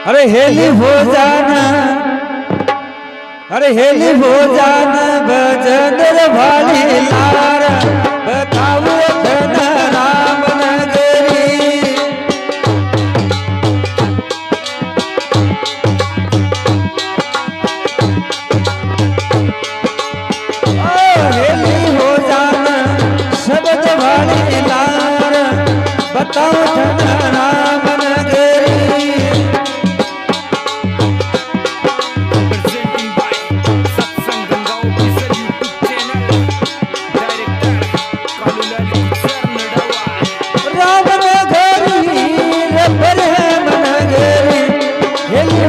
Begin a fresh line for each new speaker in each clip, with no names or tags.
अरे हेली हो जाना, अरे हेली हो जाना भजन भाली लार बताओ धन राम नगरी। हेली हो जाना शब्द भाली लार बताओ धन राम नगरी।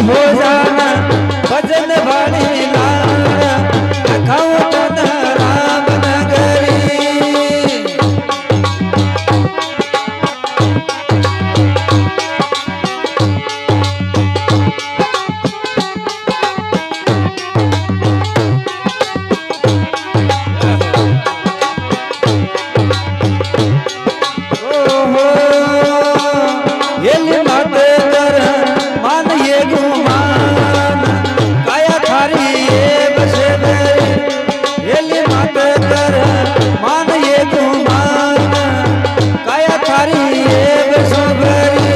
हो जाना भजन वाली लारा खाओ तन राम नगरी। ओहो ये माते कर मान ये गुमान काया थारी ये बसे मेरी। ये माते कर मान ये गुमान काया थारी ये बसे मेरी।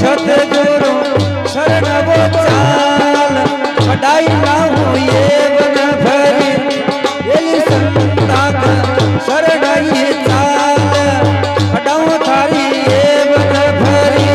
सतगुरु शरण वो चाल पढ़ाई ना हो ये बन भरी। ये संता का शरण ये चाल पढ़ाओ थारी ये बन भरी।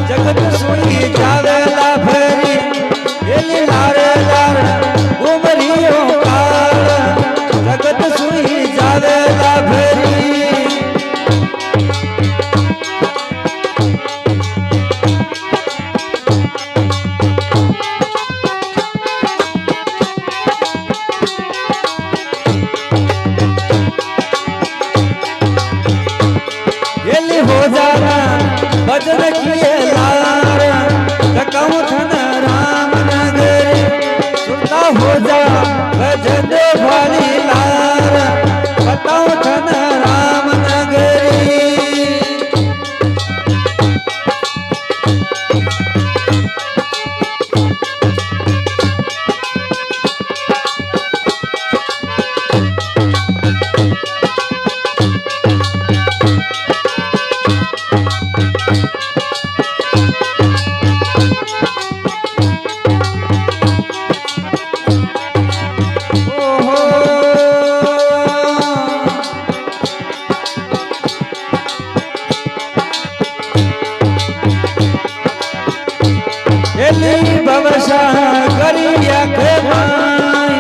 जगत सुई जावेला भरी ये लारे लारे घुमरियो काल जगत सुई जावेला भरी। ये हो जाना भजन किए लार कहूँ धन राम नगरी। सुनता हो जा भजन भाली लार बताओ धन राम नगरी। भवसा करिया के भाई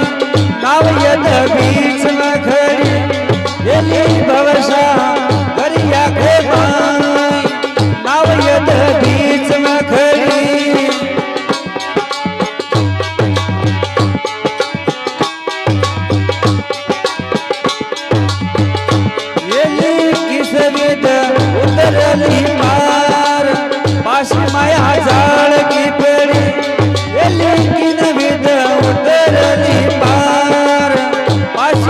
नाव यद बीच में खड़ी। ये भवसा करिया के भाई नाव यद बीच में खड़ी। ये किस विद उतरली मार पास माया जाल की पेड़ी। लेकिन विद उतरली पार पास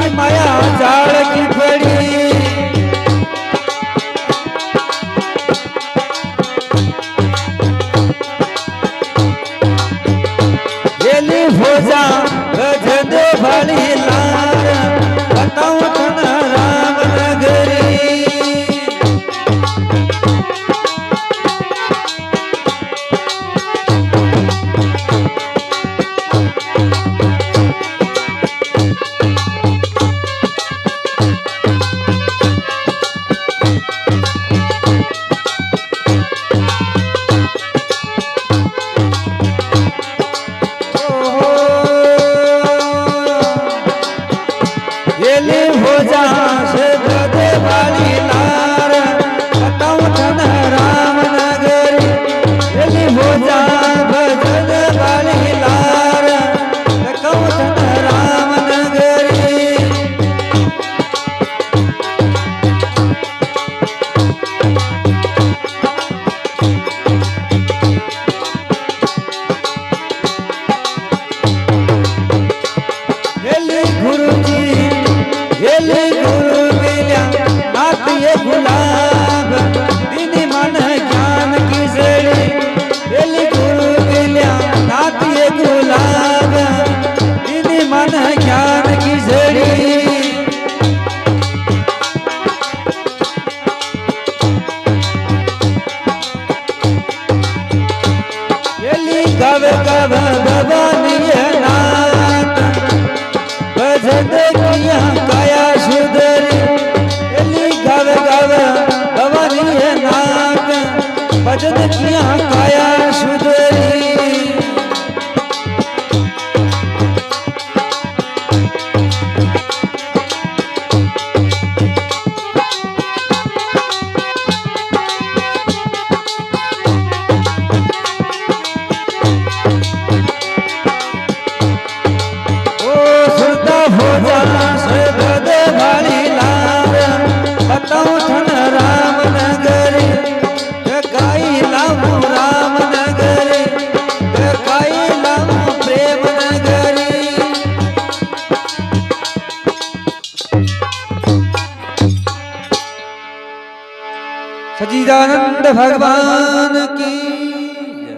भजन किया काया सुधरी सच्चिदानंद भगवान की